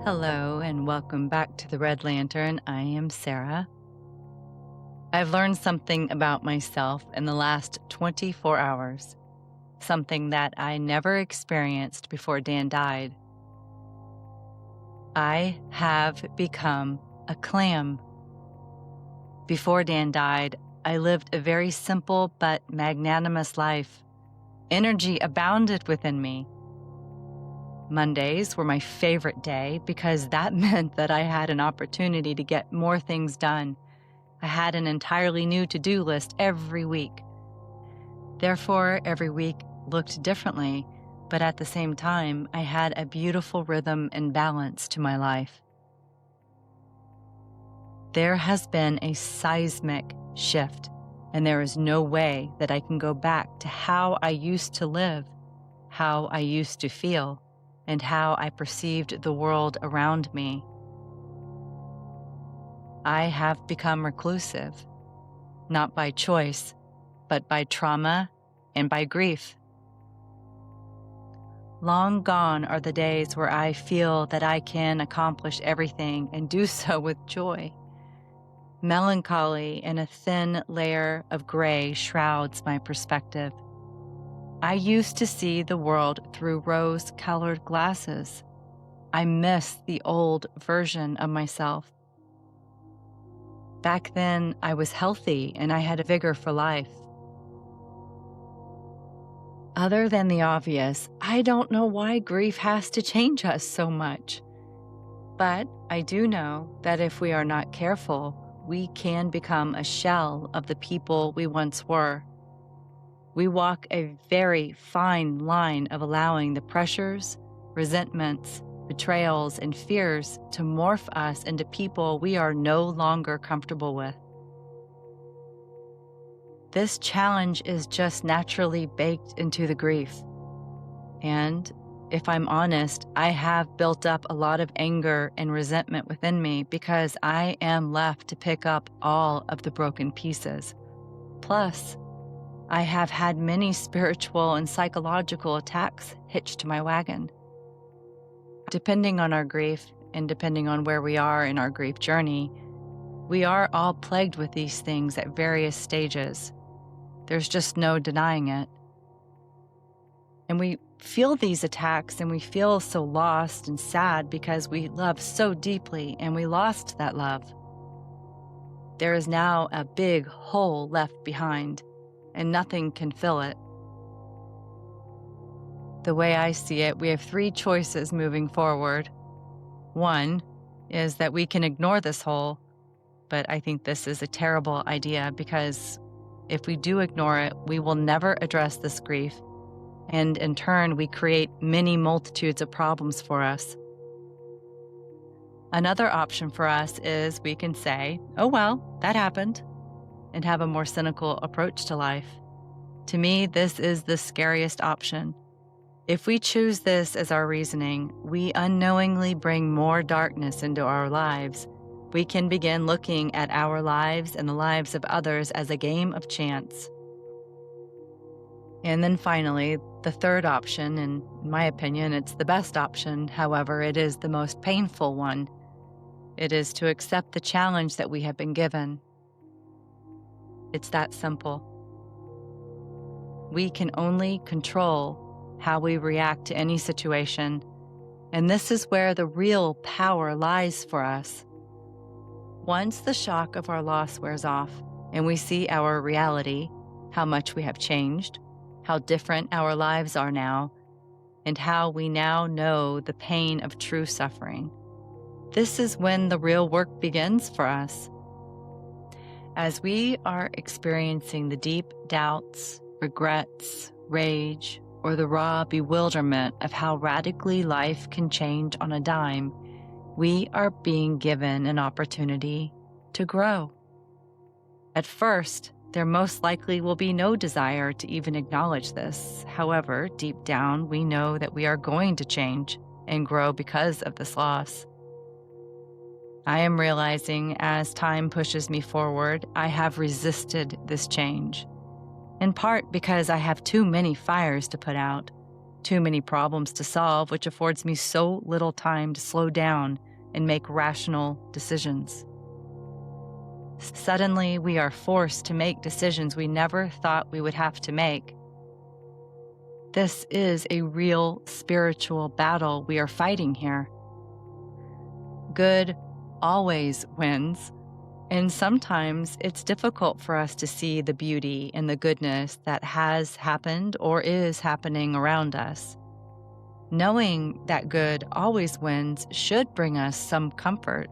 Hello and welcome back to the Red Lantern. I am Sarah. I've learned something about myself in the last 24 hours, something that I never experienced before Dan died. I have become a clam. Before Dan died, I lived a very simple but magnanimous life. Energy abounded within me. Mondays were my favorite day because that meant that I had an opportunity to get more things done. I had an entirely new to-do list every week. Therefore, every week looked differently, but at the same time, I had a beautiful rhythm and balance to my life. There has been a seismic shift, and there is no way that I can go back to how I used to live, how I used to feel, and how I perceived the world around me. I have become reclusive, not by choice, but by trauma and by grief. Long gone are the days where I feel that I can accomplish everything and do so with joy. Melancholy and a thin layer of gray shrouds my perspective. I used to see the world through rose-colored glasses. I miss the old version of myself. Back then, I was healthy and I had a vigor for life. Other than the obvious, I don't know why grief has to change us so much. But I do know that if we are not careful, we can become a shell of the people we once were. We walk a very fine line of allowing the pressures, resentments, betrayals, and fears to morph us into people we are no longer comfortable with. This challenge is just naturally baked into the grief. And if I'm honest, I have built up a lot of anger and resentment within me because I am left to pick up all of the broken pieces. Plus, I have had many spiritual and psychological attacks hitched to my wagon. Depending on our grief and depending on where we are in our grief journey, we are all plagued with these things at various stages. There's just no denying it. And we feel these attacks and we feel so lost and sad because we love so deeply and we lost that love. There is now a big hole left behind, and nothing can fill it. The way I see it, we have three choices moving forward. One is that we can ignore this hole, but I think this is a terrible idea because if we do ignore it, we will never address this grief, and in turn, we create many multitudes of problems for us. Another option for us is we can say, oh well, that happened, and have a more cynical approach to life. To me, this is the scariest option. If we choose this as our reasoning, we unknowingly bring more darkness into our lives. We can begin looking at our lives and the lives of others as a game of chance. And then finally, the third option, and in my opinion, it's the best option. However, it is the most painful one. It is to accept the challenge that we have been given. It's that simple. We can only control how we react to any situation, and this is where the real power lies for us. Once the shock of our loss wears off and we see our reality, how much we have changed, how different our lives are now, and how we now know the pain of true suffering, this is when the real work begins for us. As we are experiencing the deep doubts, regrets, rage, or the raw bewilderment of how radically life can change on a dime, we are being given an opportunity to grow. At first, there most likely will be no desire to even acknowledge this. However, deep down, we know that we are going to change and grow because of this loss. I am realizing as time pushes me forward, I have resisted this change, in part because I have too many fires to put out. too many problems to solve, which affords me so little time to slow down and make rational decisions. Suddenly, we are forced to make decisions we never thought we would have to make. This is a real spiritual battle we are fighting here. Good always wins, and sometimes it's difficult for us to see the beauty and the goodness that has happened or is happening around us. Knowing that good always wins should bring us some comfort.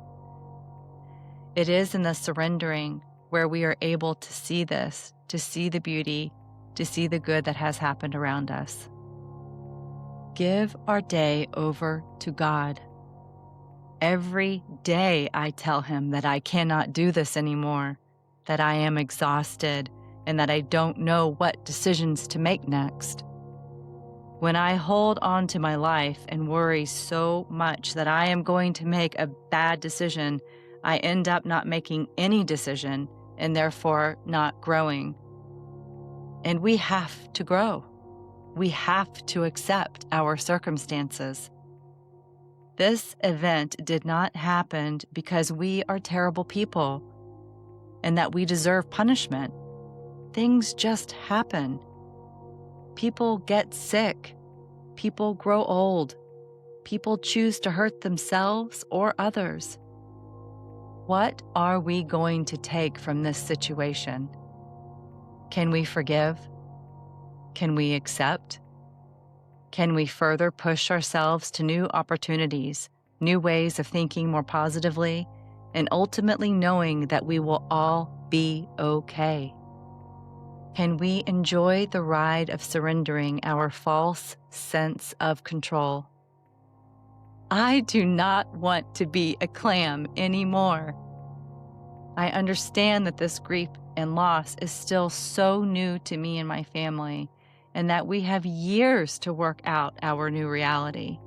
It is in the surrendering where we are able to see this, to see the beauty, to see the good that has happened around us. Give our day over to God. Every day I tell Him that I cannot do this anymore, that I am exhausted, and that I don't know what decisions to make next. When I hold on to my life and worry so much that I am going to make a bad decision, I end up not making any decision and therefore not growing. And we have to grow. We have to accept our circumstances. This event did not happen because we are terrible people and that we deserve punishment. Things just happen. People get sick. People grow old. People choose to hurt themselves or others. What are we going to take from this situation? Can we forgive? Can we accept? Can we further push ourselves to new opportunities, new ways of thinking more positively, and ultimately knowing that we will all be okay? Can we enjoy the ride of surrendering our false sense of control? I do not want to be a clam anymore. I understand that this grief and loss is still so new to me and my family, and that we have years to work out our new reality.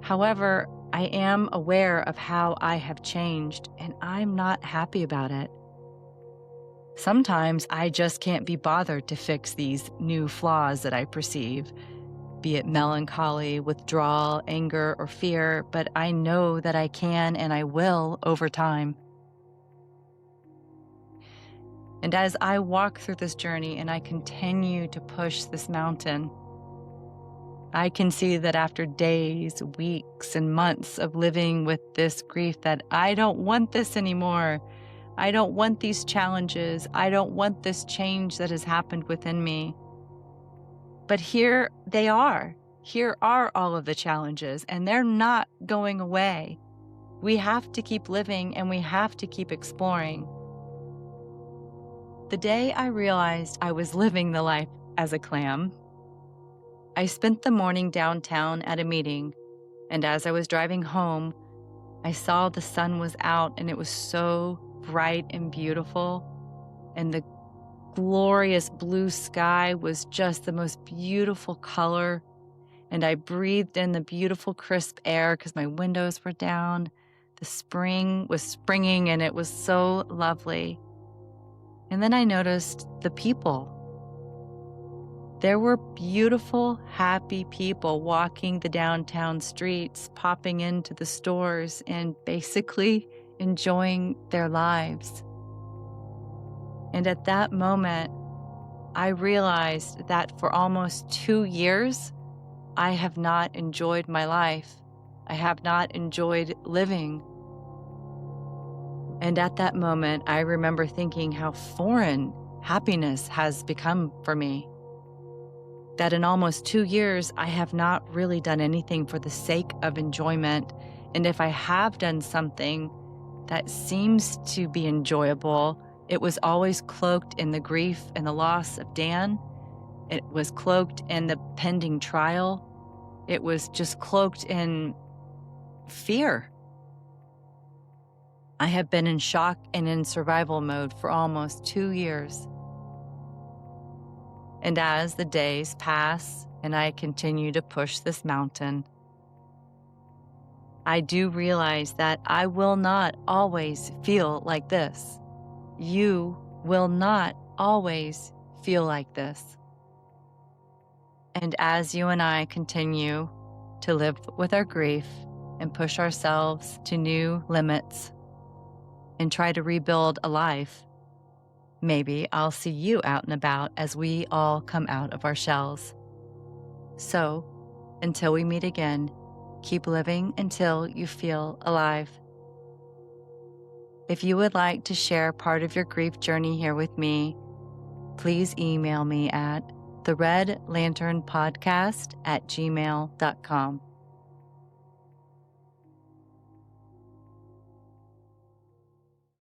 However, I am aware of how I have changed, and I'm not happy about it. Sometimes I just can't be bothered to fix these new flaws that I perceive, be it melancholy, withdrawal, anger, or fear, but I know that I can and I will over time. And as I walk through this journey and I continue to push this mountain, I can see that after days, weeks, and months of living with this grief that I don't want this anymore. I don't want these challenges. I don't want this change that has happened within me. But here they are. Here are all of the challenges, and they're not going away. We have to keep living and we have to keep exploring. The day I realized I was living the life as a clam, I spent the morning downtown at a meeting, and as I was driving home, I saw the sun was out and it was so bright and beautiful, and the glorious blue sky was just the most beautiful color, and I breathed in the beautiful crisp air because my windows were down. The spring was springing and it was so lovely. And then I noticed the people. There were beautiful, happy people walking the downtown streets, popping into the stores, and basically enjoying their lives. And at that moment, I realized that for almost 2 years, I have not enjoyed my life. I have not enjoyed living. And at that moment, I remember thinking how foreign happiness has become for me. That in almost 2 years, I have not really done anything for the sake of enjoyment. And if I have done something that seems to be enjoyable, it was always cloaked in the grief and the loss of Dan. It was cloaked in the pending trial. It was just cloaked in fear. I have been in shock and in survival mode for almost 2 years. And as the days pass and I continue to push this mountain, I do realize that I will not always feel like this. You will not always feel like this. And as you and I continue to live with our grief and push ourselves to new limits and try to rebuild a life, maybe I'll see you out and about as we all come out of our shells. So, until we meet again, keep living until you feel alive. If you would like to share part of your grief journey here with me, please email me at theredlanternpodcast@gmail.com.